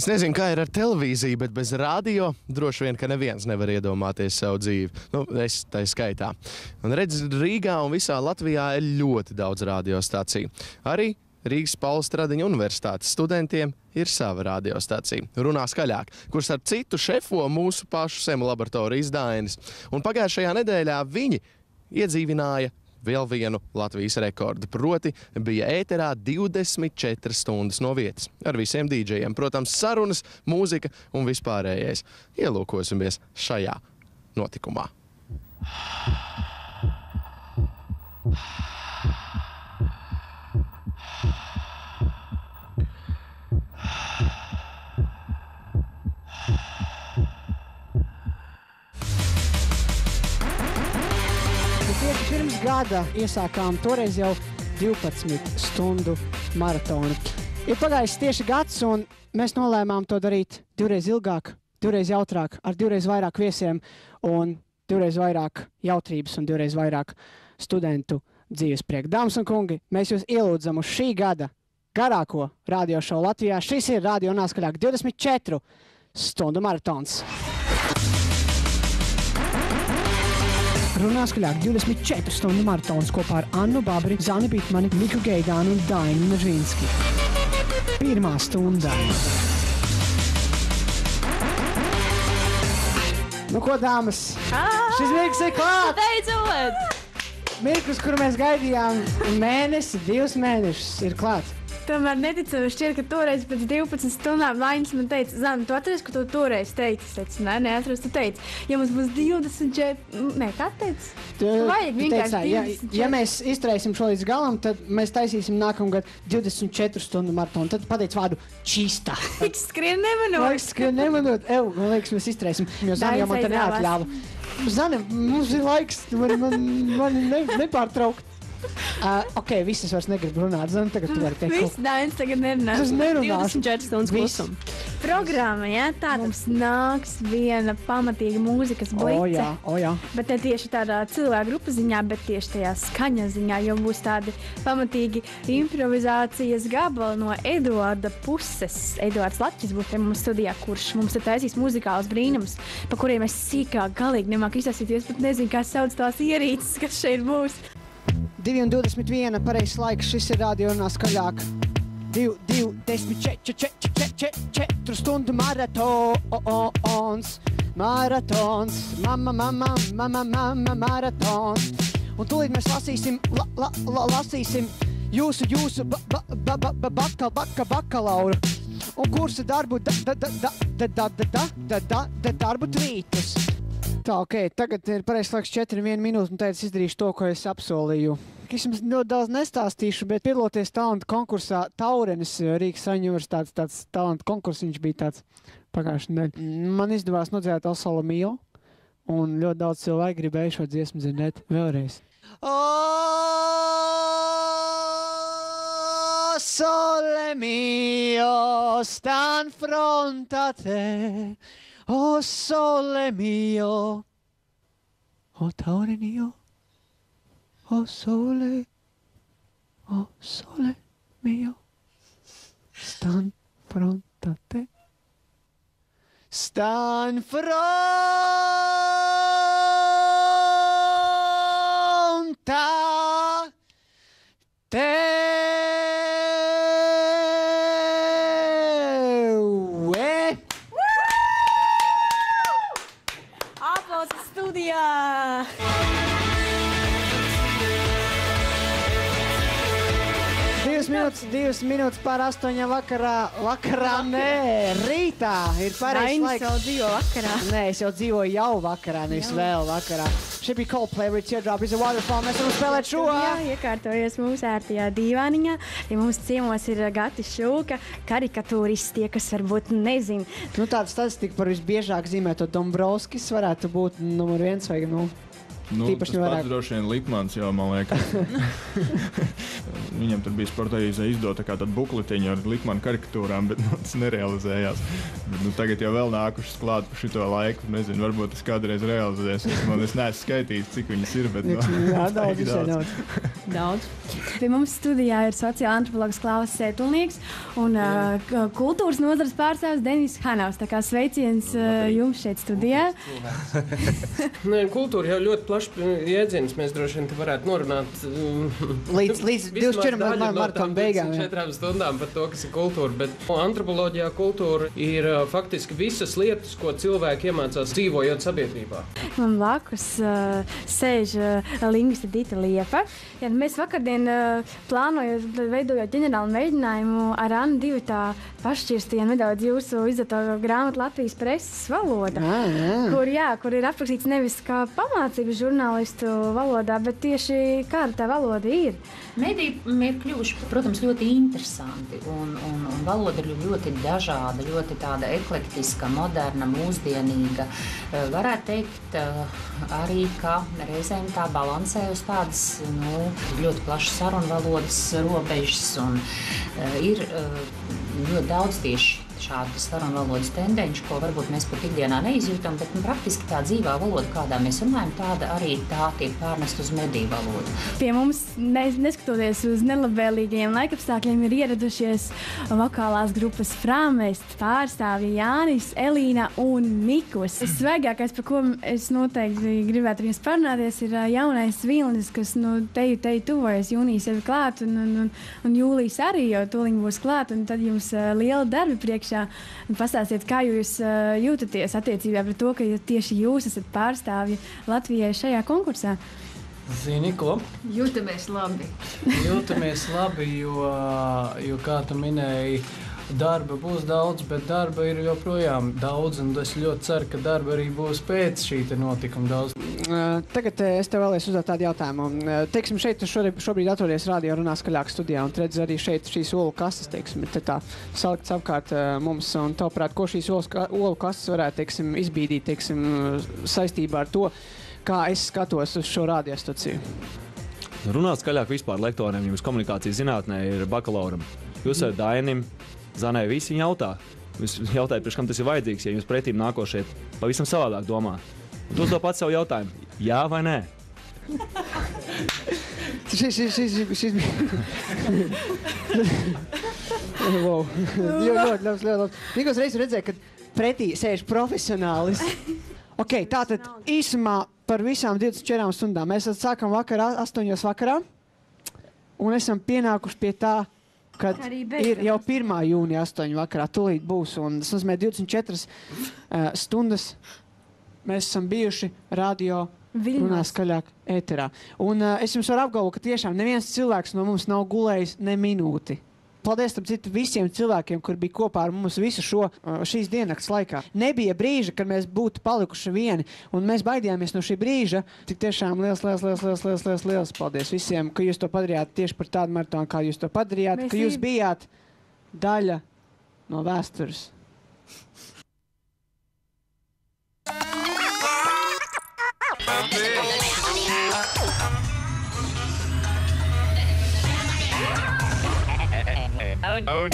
Es nezinu, kā ir ar televīziju, bet bez radio droši vien, ka neviens nevar iedomāties savu dzīvi. Es tā skaitā. Un redz, Rīgā un visā Latvijā ir ļoti daudz radiostaciju. Arī Rīgas Paula Stradiņa universitātes studentiem ir sava radiostacija. Runā skaļāk, kur starp citu šefo mūsu pašu SEM laboratorijas Dainis. Un pagājušajā nedēļā viņi iedzīvināja vēl vienu Latvijas rekordu. Proti bija ēterā 24 stundas no vietas. Ar visiem dīdžejiem. Protams, sarunas, mūzika un vispārējais. Ielūkosimies šajā notikumā. Tieši pirms gada iesākām toreiz jau 12 stundu maratonu. Ir pagājis tieši gads, un mēs nolēmām to darīt divreiz ilgāk, divreiz jautrāk, ar divreiz vairāk viesiem un divreiz vairāk jautrības un divreiz vairāk studentu dzīvesprieku. Dāmas un kungi, mēs jūs ielūdzam uz šī gada garāko radiošovu Latvijā. Šis ir Radio Nāskaļāk 24 stundu maratons. Runā skaļāk 24 stundu maratons kopā ar Annu Babri, Zani Bitmani, Miku Geidānu un Dainu Nažinski. Pirmā stunda. Nu ko, dāmas? Šis mirklis ir klāt! Beidzot! Mirklis, kuru mēs gaidījām mēnesi, 2 mēnešus, ir klāt. Tomēr neticami šķiet, ka toreiz pēc 12 stundām Lainis man teica, Zana, tu atceries, ka tu toreiz teici? Es teicu, nē, neatceros, tu teici. Ja mums būs 24... Nē, kā teici? Vajag vienkārši 24. Ja mēs izturēsim šo līdz galam, tad mēs taisīsim nākamgad 24 stundu maratonu. Tad pateic vārdu čista. Tiks skrien nemanot. Laiks skrien nemanot. Man liekas, mēs izturēsim. Jo Zana jau man te neatļāva. Zana, mums ir laiks. Man nepārtraukt. Ok, visas vairs negribu runāt. Zana, tagad tu vari teikt. Viss Dainis tagad nerunā. Es nerunāšu. 24 stundas klusum. Programma, ja? Tā mums nāks viena pamatīga mūzikas blice. Jā. Bet ne tieši tādā cilvēku grupas ziņā, bet tieši tajā skaņa ziņā, jo būs tādi pamatīgi improvizācijas gabali no Eduarda puses. Eduards Laķis būs te mums studijā, kurš mums te taisīs muzikāls brīnums, pa kuriem es sīkāk galīgi nemāku izstāstīties, pat nezinu, kā sauc tās ierīces, kas šeit būs. 2:21 pareizs laiks, šis ir Radio Nāskaļāk. 24 stundu maratons. Maratons. Un tūlīt mēs lasīsim jūsu bakalaura un kursa darbu tvītus. Tā, ok, tagad ir pareizs laiks 4:01 minūtes, un tagad es izdarīšu to, ko es apsolīju. Es jums ļoti daudz nestāstīšu, bet piedaloties talantu konkursā Taurenis, Rīgas Saņu universitātes tāds talantu konkurss, viņš bija tāds pagājušajā nedēļā. Man izdevās nodziedāt O Sole Mio, un ļoti daudz cilvēku gribēja šo dziesmu dzirdēt vēlreiz. O Sole Mio, stan fronte a te. O sole mio, o taure mio, o sole mio, stan fronte a te. Stan fronte a te. Studijā! Divas minūtes pār 8 vakarā, nē, rītā ir pareizs laiks. Jau dzīvo vakarā. Nē, es jau dzīvoju jau vakarā, nevis vēl vakarā. Šī bija Coldplay with Teardrop is a Waterfall. Mēs varam spēlēt šo. Jā, iekārtojies mūsu ērtajā dīvāniņā. Ja mūsu ciemos ir Gati Šulka, karikatūristi, kas varbūt nezin. Nu, tāda statistika par visbiežāk zīmēto Dombrovskis varētu būt numur 1 vai nu? Tas pats droši vien Lipmans, jo man liekas. viņam tur bija sporta avīzē izdota kā tāda bukletiņa ar Glikmana karikatūrām, bet tas nerealizējās. Bet, tagad jau vēl nākušas klāt par šito laiku. Nezinu, varbūt tas kādreiz realizēsies. Es neesmu skaitījis, cik viņas ir, bet jā, daudz. Daudz. Pie mums studijā ir sociāla antropologs Klaus Sētulnieks un kultūras nozares pārstāvs Denis Hanavs. Tā kā sveiciens jums šeit studijā. Kultūra jau ļoti plašs jēdziens. Mēs droši vien te varētu norunāt līdz 24 martām beigām. 4 stundām par to, kas ir kultūra. Bet antropoloģijā kultūra ir faktiski visas lietas, ko cilvēki iemācās dzīvojot sabiedrībā. Man blakus sēž lingviste Dita Liepa. Ja, mēs vakardien plānojot, veidojot ģenerālu mēģinājumu ar Annu divi tā pašķirstījām nedaudz jūsu izdoto grāmatu Latvijas preses valoda, kur ir aprakstīts nevis kā pamācība žurnālistu valodā, bet tieši kāda tā valoda ir. Mediji ir kļuvuši, protams, ļoti interesanti, un valoda ir ļoti dažāda, ļoti tāda eklektiska, moderna, mūsdienīga. Varētu teikt arī, ka reizēm tā balansē uz tādas ļoti plašas sarunvalodas robežas, un ir ļoti daudz tieši šādas sarunvalodas tendenci, ko varbūt mēs pat ikdienā neizjūtam, bet praktiski tā dzīvā valoda, kādā mēs runājam, tāda arī tā tiek pārnest uz mediju valodu. Pie mums, neskatoties uz nelabvēlīgajiem laikapstākļiem, ir ieradušies vokālās grupas Frāmest pārstāvji Jānis, Elīna un Mikls. Svaigākais, par ko es noteikti gribētu ar jums parunāties, ir jaunais Vilnis, kas teju tuvojas. Jūnijas jau ir klāt, un jūlijas arī jau tūliņ būs klāt, un tad jums liela darbi priekšā. Pastāstiet, kā jūs jūtaties attiecībā pret to, ka tieši jūs esat pārstāvji Latvijai šajā konkursā? Zini, ko? Jūtamies labi. Jūtamies labi, jo kā tu minēji, darba būs daudz, bet darba ir joprojām daudz, un es ļoti ceru, ka darba arī būs pēc šī notikuma daudz. Tagad es tev vēlēs uzdot tādu jautājumu. Teiksim, šeit šobrīd atrodies radio runā skaļāk studijā, un redz arī šeit šīs olu kastes, teiksim, te tā salikts apkārt mums, un tavuprāt, ko šīs olu kastes varētu, teiksim, izbīdīt, teiksim, saistībā ar to, kā es skatos uz šo radiostaciju? Runāt skaļāk vispār lektoriem, jums komunikācijas zinātnē ir bakalauram. Jūs ar Dainim, Zanai, visi viņi jautā. Jūs jautājat, priekš kam tas ir vajadzīgs, ja jums pretīm nākošie pavisam savādāk domā. Tu uzdod pats savu jautājumu. Jā vai nē? Šis wow. Ļoti labi. Nikos reiz redzēja, ka pretī sēž profesionālis. Ok, tātad īsumā par visām 24 stundām. Mēs sākam vakarā, 8 vakarā, un esam pienākuši pie tā, kad ir jau 1. jūnija 8 vakarā, tūlīt būs, un tas nozīmē 24 stundas mēs esam bijuši radio runā skaļāk ēterā. Un es jums varu apgalvot, ka tiešām neviens cilvēks no mums nav gulējis ne minūti. Paldies, tāpēc citu visiem cilvēkiem, kur bija kopā ar mums visu šīs diennakts laikā. Nebija brīža, kad mēs būtu palikuši vieni, un mēs baidījāmies no šī brīža. Tik tiešām liels paldies visiem, ka jūs to padarījāt tieši par tādu maratonu, kā jūs to padarījāt, ka jūs bijāt daļa no vēstures. Oh,